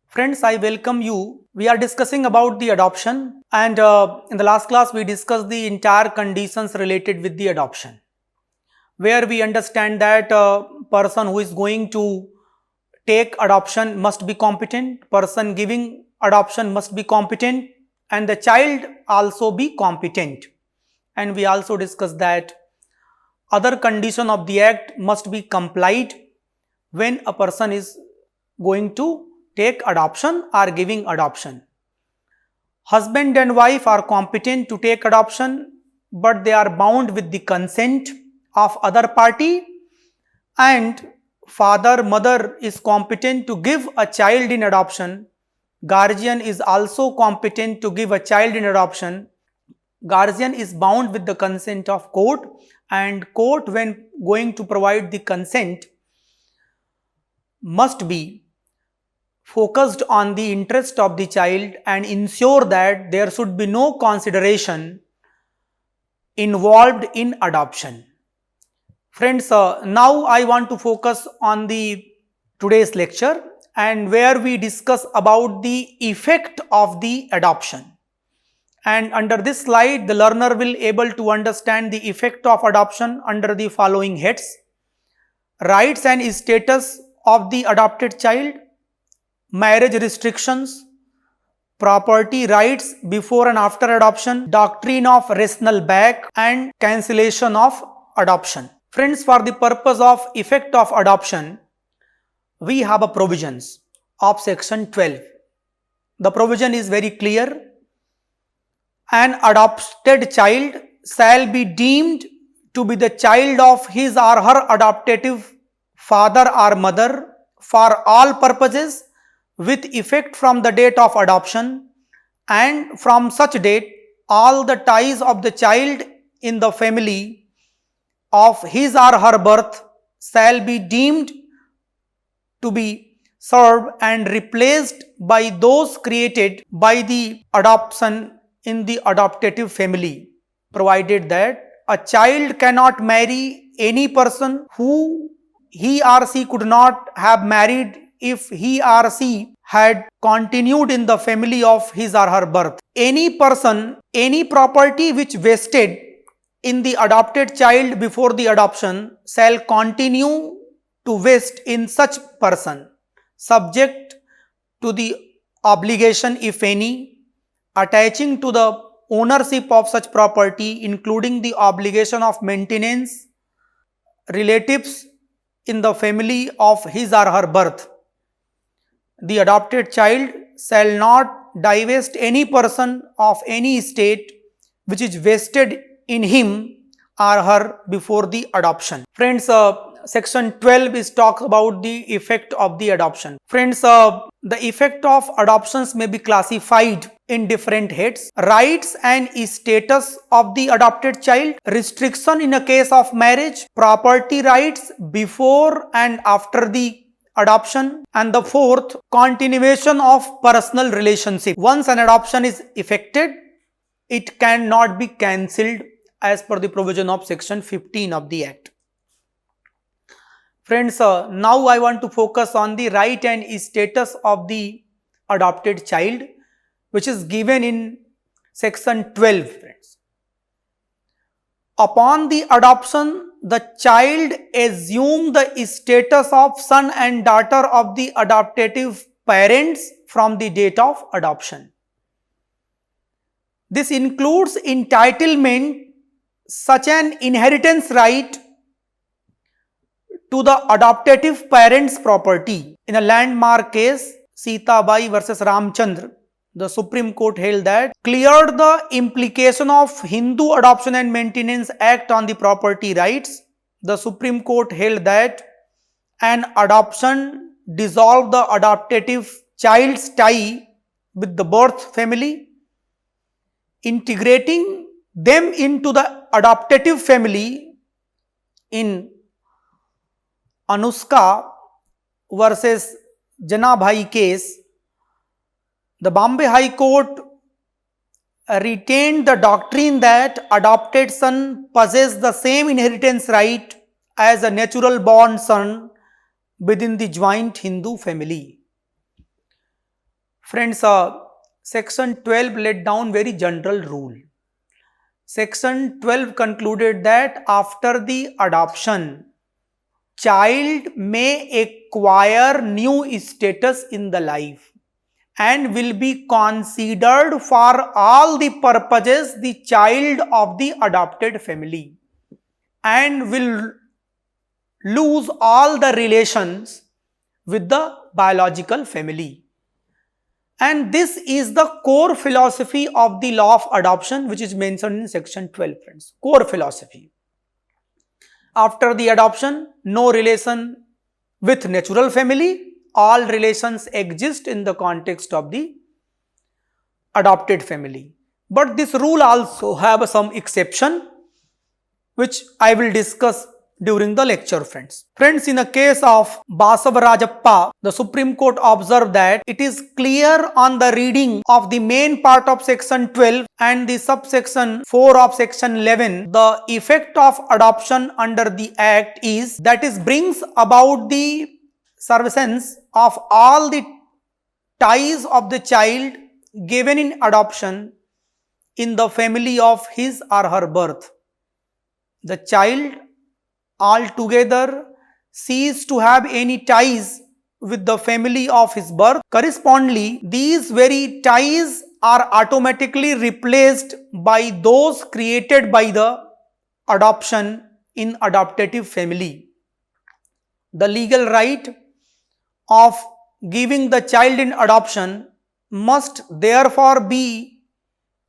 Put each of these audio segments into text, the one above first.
Friends, I welcome you. We are discussing about the adoption and in the last class we discussed the entire conditions related with the adoption where we understand that a person who is going to take adoption must be competent, person giving adoption must be competent and the child also be competent. And we also discussed that other condition of the act must be complied when a person is going to take adoption or giving adoption. Husband and wife are competent to take adoption, but they are bound with the consent of other party, and father mother is competent to give a child in adoption. Guardian is also competent to give a child in adoption. Guardian is bound with the consent of court, and court when going to provide the consent must be focused on the interest of the child and ensure that there should be no consideration involved in adoption. Friends, now I want to focus on the today's lecture and where we discuss about the effect of the adoption. And under this slide, the learner will able to understand the effect of adoption under the following heads: rights and status of the adopted child, marriage restrictions, property rights before and after adoption, doctrine of rational back, and cancellation of adoption. Friends, for the purpose of effect of adoption, we have a provisions of section 12. The provision is very clear. An adopted child shall be deemed to be the child of his or her adoptive father or mother for all purposes with effect from the date of adoption, and from such date all the ties of the child in the family of his or her birth shall be deemed to be served and replaced by those created by the adoption in the adoptive family, provided that a child cannot marry any person who he or she could not have married if he or she had continued in the family of his or her birth. Any person, any property which vested in the adopted child before the adoption shall continue to vest in such person, subject to the obligation, if any, attaching to the ownership of such property, including the obligation of maintenance relatives in the family of his or her birth. The adopted child shall not divest any person of any estate which is vested in him or her before the adoption. Friends, section 12 is talks about the effect of the adoption. Friends, the effect of adoptions may be classified in different heads: rights and status of the adopted child, restriction in a case of marriage, property rights before and after the adoption, and the fourth, continuation of personal relationship. Once an adoption is effected, it cannot be cancelled as per the provision of section 15 of the Act. Friends, now I want to focus on the right and status of the adopted child, which is given in section 12. Friends, upon the adoption, the child assume the status of son and daughter of the adoptive parents from the date of adoption. This includes entitlement such an inheritance right to the adoptive parents' property. In a landmark case, Sita Bai versus Ramchandra, the Supreme Court held that cleared the implication of Hindu Adoption and Maintenance Act on the property rights. The Supreme Court held that an adoption dissolved the adoptive child's tie with the birth family, integrating them into the adoptive family. In Anuska versus Janabhai case, the Bombay High Court retained the doctrine that adopted son possess the same inheritance right as a natural born son within the joint Hindu family. Friends, section 12 laid down very general rule. Section 12 concluded that after the adoption, child may acquire new status in the life and will be considered for all the purposes the child of the adopted family and will lose all the relations with the biological family. And this is the core philosophy of the law of adoption, which is mentioned in section 12, friends. Core philosophy. After the adoption, no relation with natural family. All relations exist in the context of the adopted family. But this rule also have some exception, which I will discuss during the lecture, friends. Friends, in the case of Basavarajappa, the Supreme Court observed that it is clear on the reading of the main part of section 12 and the subsection 4 of section 11, the effect of adoption under the act is, that is, brings about the survivance of all the ties of the child given in adoption in the family of his or her birth. The child altogether cease to have any ties with the family of his birth. Correspondingly, these very ties are automatically replaced by those created by the adoption in adoptive family. The legal right of giving the child in adoption must therefore be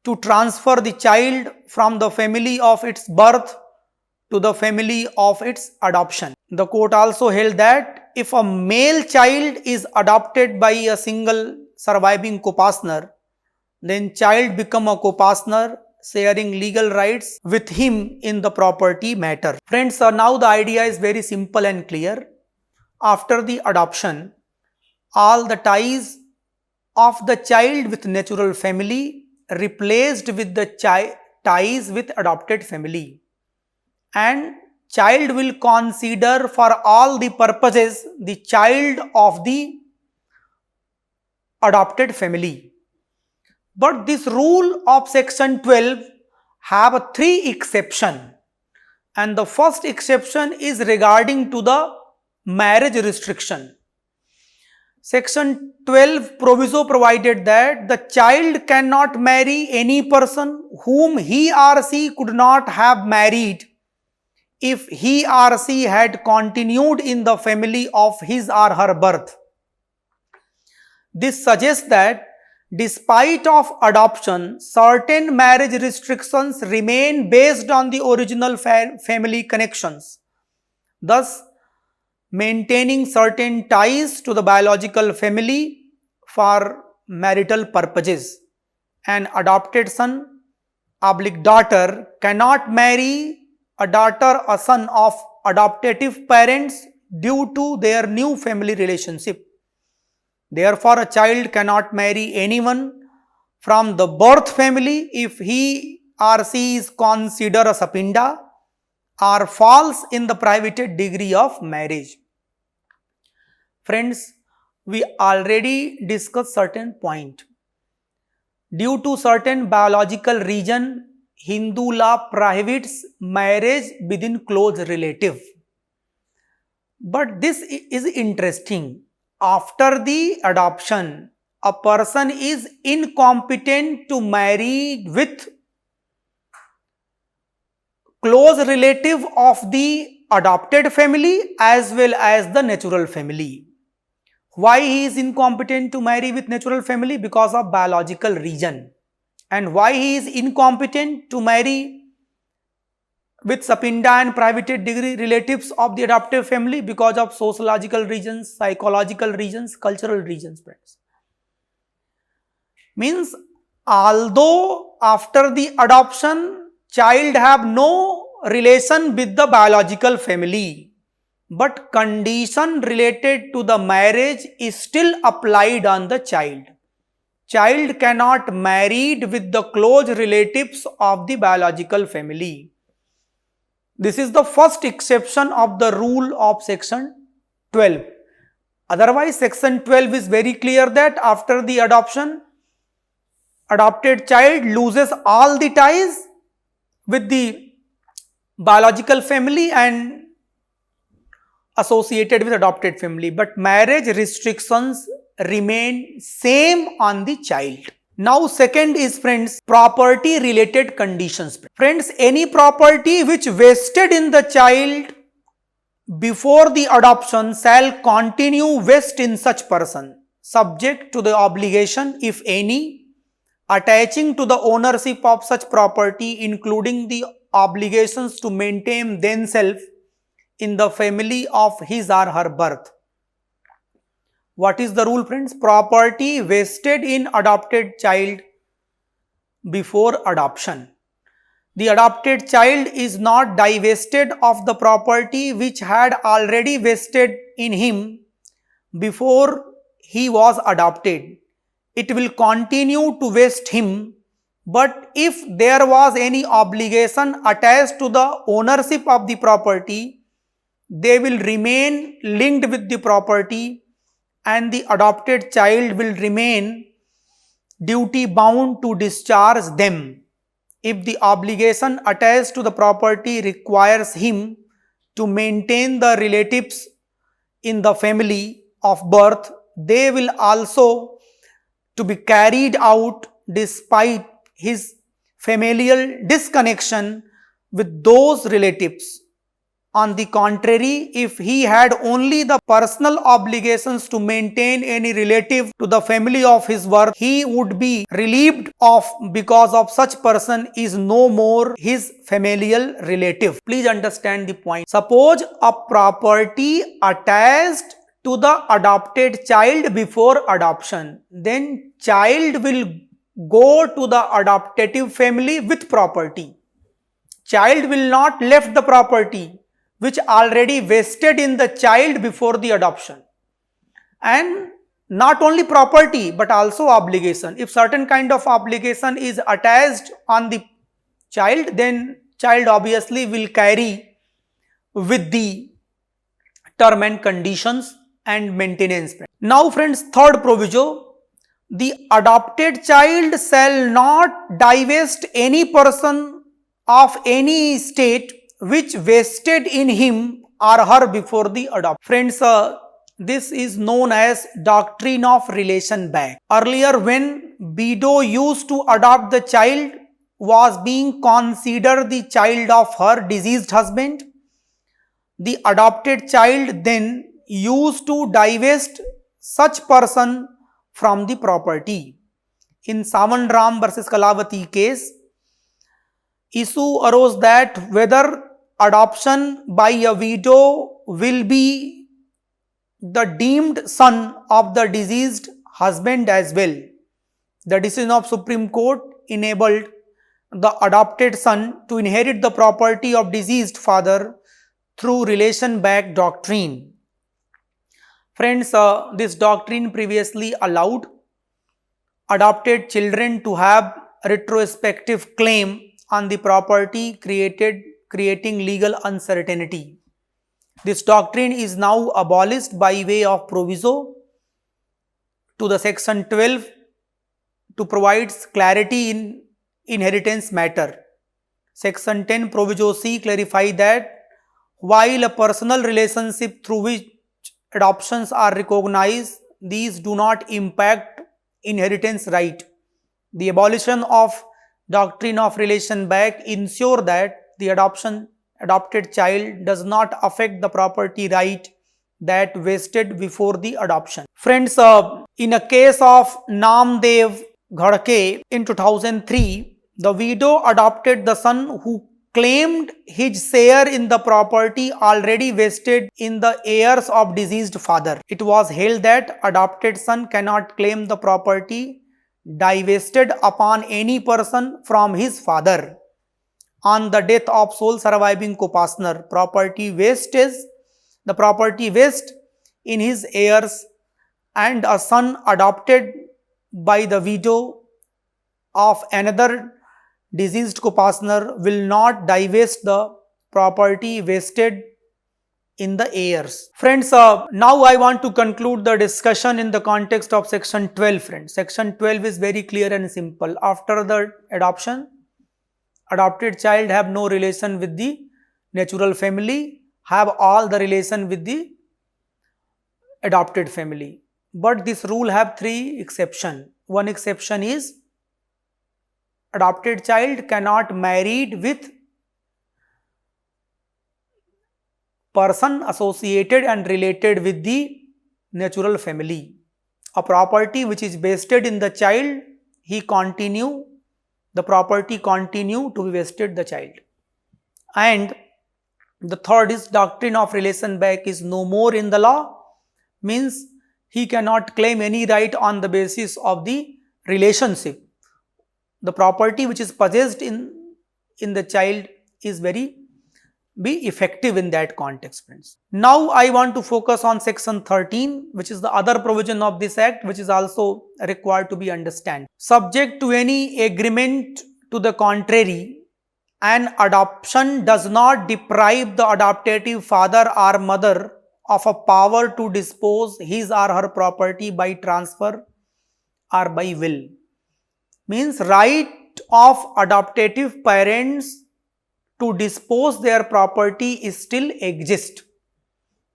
to transfer the child from the family of its birth to the family of its adoption. The court also held that if a male child is adopted by a single surviving co-partner, then child become a co-partner sharing legal rights with him in the property matter. Friends, now the idea is very simple and clear. After the adoption, all the ties of the child with natural family replaced with the ties with adopted family, and child will consider for all the purposes the child of the adopted family. But this rule of section 12 have three exceptions, and the first exception is regarding to the marriage restriction. Section 12 proviso provided that the child cannot marry any person whom he or she could not have married if he or she had continued in the family of his or her birth. This suggests that despite of adoption, certain marriage restrictions remain based on the original family connections, thus maintaining certain ties to the biological family for marital purposes. An adopted son / daughter cannot marry a daughter or son of adoptive parents due to their new family relationship. Therefore, a child cannot marry anyone from the birth family if he or she is considered a sapinda or falls in the prohibited degree of marriage. Friends, we already discussed certain point. Due to certain biological reason, Hindu law prohibits marriage within close relative. But this is interesting. After the adoption, a person is incompetent to marry with close relative of the adopted family as well as the natural family. Why he is incompetent to marry with natural family? Because of biological reason. And why he is incompetent to marry with sapinda and prohibited degree relatives of the adoptive family? Because of sociological reasons, psychological reasons, cultural reasons, friends. Means, although after the adoption, child have no relation with the biological family, but condition related to the marriage is still applied on the child. Child cannot married with the close relatives of the biological family. This is the first exception of the rule of section 12. Otherwise, section 12 is very clear that after the adoption, adopted child loses all the ties with the biological family and associated with adopted family, but marriage restrictions remain same on the child. Now second is, friends, property related conditions. Friends, any property which vested in the child before the adoption shall continue vest in such person, subject to the obligation, if any, attaching to the ownership of such property, including the obligations to maintain themselves in the family of his or her birth. What is the rule, friends? Property vested in adopted child before adoption. The adopted child is not divested of the property which had already vested in him before he was adopted. It will continue to vest him, but if there was any obligation attached to the ownership of the property, they will remain linked with the property and the adopted child will remain duty bound to discharge them. If the obligation attached to the property requires him to maintain the relatives in the family of birth, they will also to be carried out despite his familial disconnection with those relatives. On the contrary, if he had only the personal obligations to maintain any relative to the family of his birth, he would be relieved of, because of such person is no more his familial relative. Please understand the point. Suppose a property attached to the adopted child before adoption, then child will go to the adoptive family with property. Child will not left the property which already vested in the child before the adoption. And not only property but also obligation. If certain kind of obligation is attached on the child, then child obviously will carry with the term and conditions and maintenance. Now friends, third proviso, the adopted child shall not divest any person of any state which vested in him or her before the adoption. Friends, this is known as doctrine of relation back. Earlier, when widow used to adopt the child, was being considered the child of her deceased husband, the adopted child then used to divest such person from the property. In Savan Ram versus Kalavati case, issue arose that whether adoption by a widow will be the deemed son of the deceased husband as well. The decision of Supreme Court enabled the adopted son to inherit the property of deceased father through relation back doctrine. Friends, this doctrine previously allowed adopted children to have retrospective claim on the property, creating legal uncertainty. This doctrine is now abolished by way of proviso to the section 12 to provide clarity in inheritance matter. Section 10 proviso C clarify that while a personal relationship through which adoptions are recognized, these do not impact inheritance right. The abolition of doctrine of relation back ensure that the adopted child does not affect the property right that vested before the adoption. Friends, in a case of Namdev Ghadke in 2003, the widow adopted the son who claimed his share in the property already vested in the heirs of deceased father. It was held that adopted son cannot claim the property divested upon any person from his father. On the death of sole surviving co-partner, property vest in his heirs, and a son adopted by the widow of another deceased co-partner will not divest the property vested in the heirs. Friends, now I want to conclude the discussion in the context of section 12, friends. Section 12 is very clear and simple. After the adoption, adopted child have no relation with the natural family, have all the relation with the adopted family. But this rule have three exceptions. One exception is adopted child cannot married with person associated and related with the natural family. A property which is vested in the child, the property continue to be vested the child. And the third is doctrine of relation back is no more in the law, means he cannot claim any right on the basis of the relationship. The property which is possessed in the child is be effective in that context, friends. Now I want to focus on section 13, which is the other provision of this act, which is also required to be understood. Subject to any agreement to the contrary, an adoption does not deprive the adoptive father or mother of a power to dispose his or her property by transfer or by will. Means right of adoptive parents to dispose their property is still exist.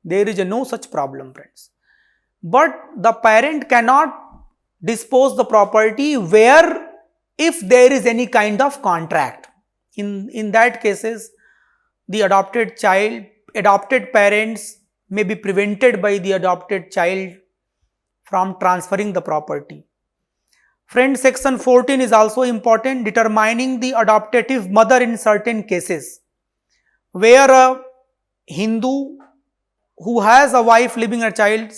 There is no such problem, friends. But the parent cannot dispose the property where if there is any kind of contract. In that cases, the adopted parents may be prevented by the adopted child from transferring the property. Friends, section 14 is also important, determining the adoptive mother in certain cases, where a Hindu who has a wife living a child,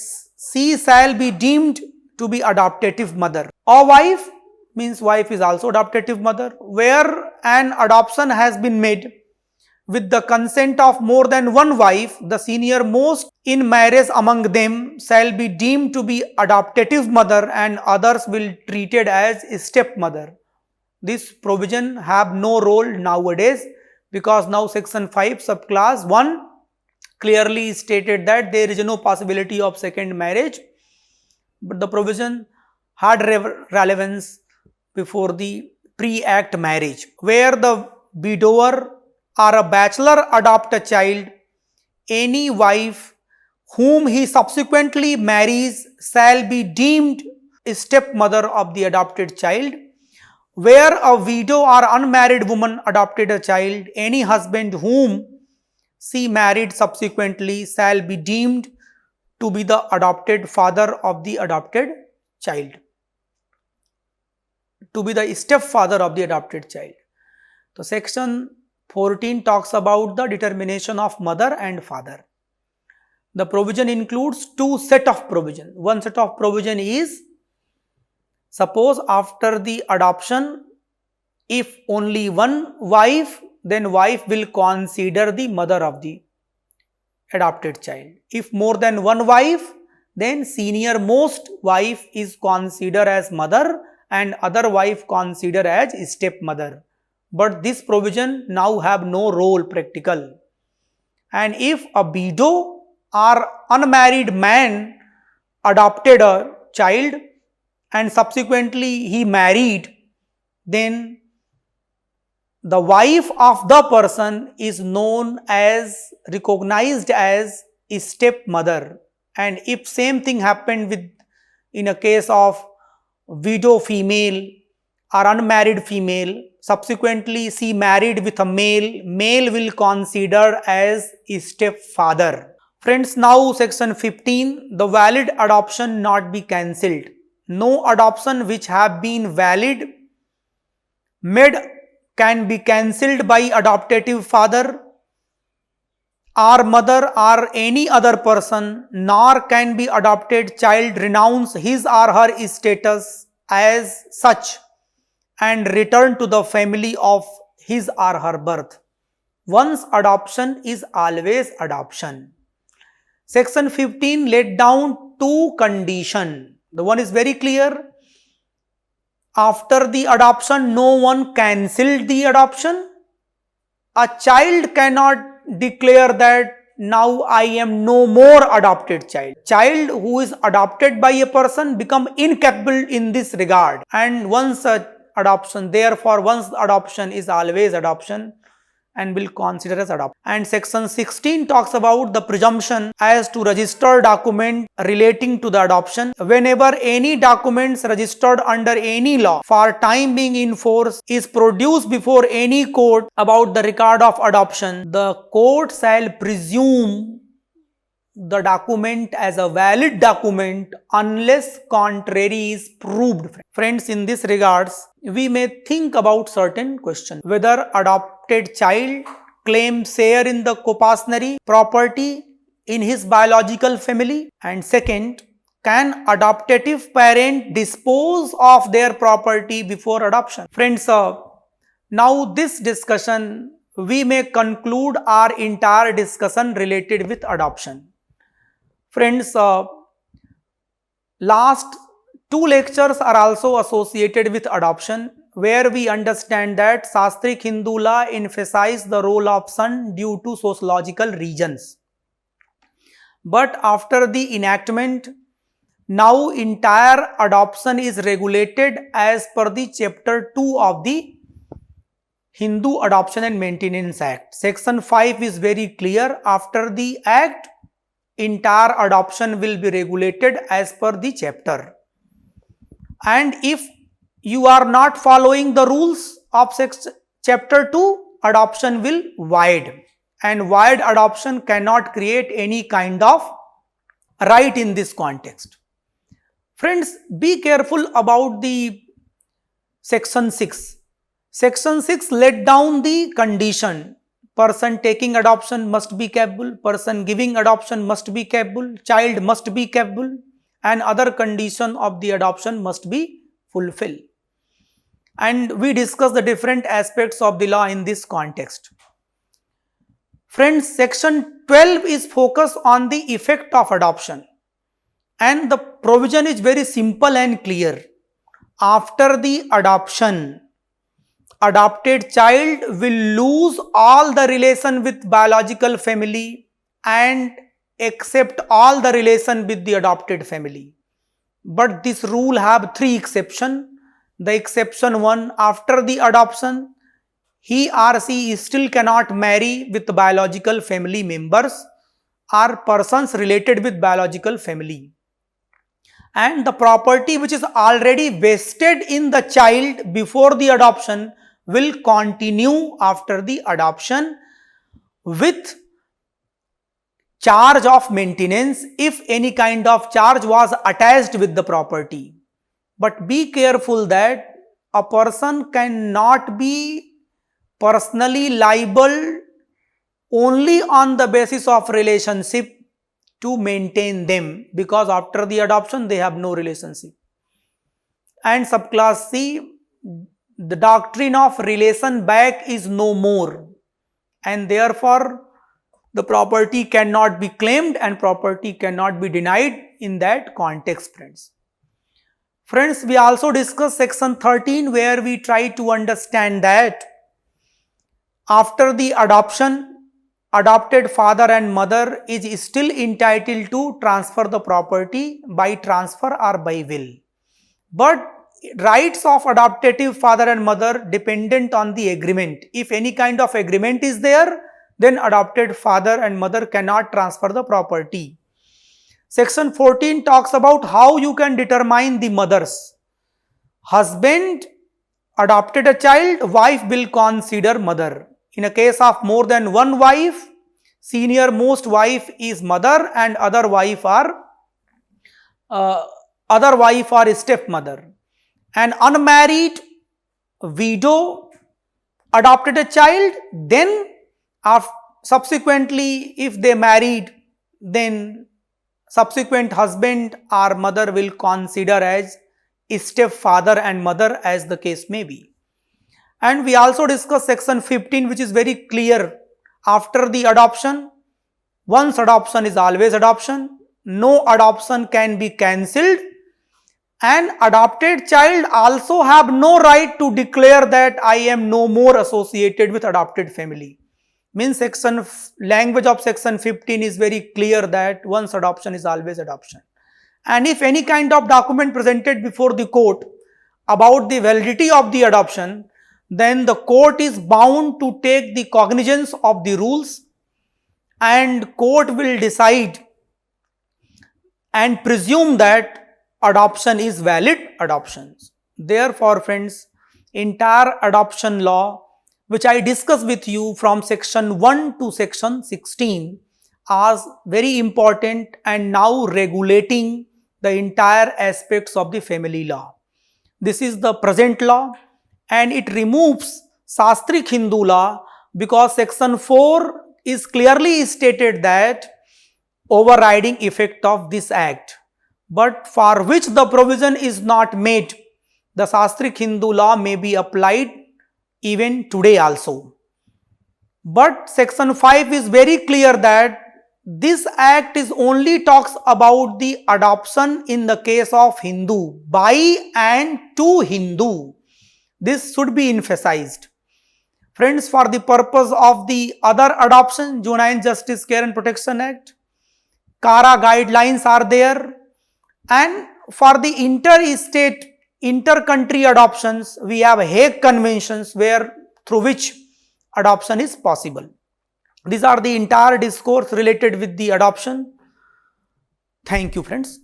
she shall be deemed to be adoptive mother. A wife means wife is also adoptive mother, where an adoption has been made with the consent of more than one wife, the senior most in marriage among them shall be deemed to be adoptive mother and others will treated as stepmother. This provision have no role nowadays because now section 5 subclass 1 clearly stated that there is no possibility of second marriage, but the provision had relevance before the pre-act marriage, where the widower or a bachelor adopt a child, any wife whom he subsequently marries shall be deemed a stepmother of the adopted child. Where a widow or unmarried woman adopted a child, any husband whom she married subsequently shall be deemed to be the adopted father of the adopted child, to be the stepfather of the adopted child. So section 14 talks about the determination of mother and father. The provision includes two set of provision. One set of provision is, suppose after the adoption, if only one wife, then wife will consider the mother of the adopted child. If more than one wife, then senior most wife is considered as mother and other wife considered as stepmother. But this provision now have no role practical. And if a widow or unmarried man adopted a child and subsequently he married, then the wife of the person is recognized as a stepmother. And if same thing happened in a case of widow female or unmarried female, subsequently she married with a male will consider as a stepfather. Friends, now section 15, the valid adoption not be cancelled. No adoption which have been valid made can be cancelled by adoptive father or mother or any other person, nor can be adopted child renounce his or her status as such and return to the family of his or her birth. Once adoption is always adoption. Section 15 laid down two conditions. The one is very clear. After the adoption, no one cancelled the adoption. A child cannot declare that now I am no more adopted child. Child who is adopted by a person become incapable in this regard, and once adoption, therefore once adoption is always adoption and will consider as adoption. And section 16 talks about the presumption as to registered document relating to the adoption. Whenever any documents registered under any law for time being in force is produced before any court about the record of adoption, the court shall presume the document as a valid document unless contrary is proved. Friends, in this regards, we may think about certain questions. Whether adopted child claims share in the coparcenary property in his biological family, and second, can adoptive parent dispose of their property before adoption? Friends, now this discussion, we may conclude our entire discussion related with adoption. Friends, last 2 lectures are also associated with adoption, where we understand that Shastric Hindu law emphasized the role of son due to sociological reasons. But after the enactment, now entire adoption is regulated as per the chapter 2 of the Hindu Adoption and Maintenance Act. Section 5 is very clear. After the act, entire adoption will be regulated as per the chapter. And if you are not following the rules of chapter 2, adoption will void, and void adoption cannot create any kind of right in this context. Friends, be careful about the section 6. Section 6 laid down the condition. Person taking adoption must be capable, person giving adoption must be capable, child must be capable, and other condition of the adoption must be fulfilled. And we discuss the different aspects of the law in this context. Friends, section 12 is focused on the effect of adoption, and the provision is very simple and clear. After the adoption, adopted child will lose all the relation with biological family and accept all the relation with the adopted family. But this rule have 3 exceptions. The exception 1, after the adoption, he or she still cannot marry with biological family members or persons related with biological family. And the property which is already vested in the child before the adoption will continue after the adoption with charge of maintenance if any kind of charge was attached with the property. But be careful that a person cannot be personally liable only on the basis of relationship to maintain them, because after the adoption they have no relationship. And subclass C, the doctrine of relation back is no more, and therefore the property cannot be claimed and property cannot be denied in that context, friends. Friends, we also discussed section 13, where we try to understand that after the adoption, adopted father and mother is still entitled to transfer the property by transfer or by will. But rights of adoptive father and mother dependent on the agreement. If any kind of agreement is there, then adopted father and mother cannot transfer the property. Section 14 talks about how you can determine the mothers. Husband adopted a child, wife will consider mother. In a case of more than one wife, senior most wife is mother and other wife are stepmother. An unmarried widow adopted a child, then subsequently if they married, then subsequent husband or mother will consider as stepfather and mother, as the case may be. And we also discussed section 15, which is very clear. After the adoption, once adoption is always adoption, no adoption can be cancelled, and adopted child also have no right to declare that I am no more associated with adopted family, Means language of section 15 is very clear that once adoption is always adoption. And if any kind of document presented before the court about the validity of the adoption, then the court is bound to take the cognizance of the rules, and court will decide and presume that adoption is valid adoptions. Therefore, friends, entire adoption law which I discussed with you from section 1 to section 16 are very important and now regulating the entire aspects of the family law. This is the present law, and it removes Sastric Hindu law because section 4 is clearly stated that overriding effect of this act, but for which the provision is not made, the Sastric Hindu law may be applied even today also. But section 5 is very clear that this act is only talks about the adoption in the case of Hindu, by and to Hindu. This should be emphasized. Friends, for the purpose of the other adoption, Juvenile Justice Care and Protection Act, CARA guidelines are there, and for the interstate, inter-country adoptions, we have Hague Conventions through which adoption is possible. These are the entire discourse related with the adoption. Thank you, friends.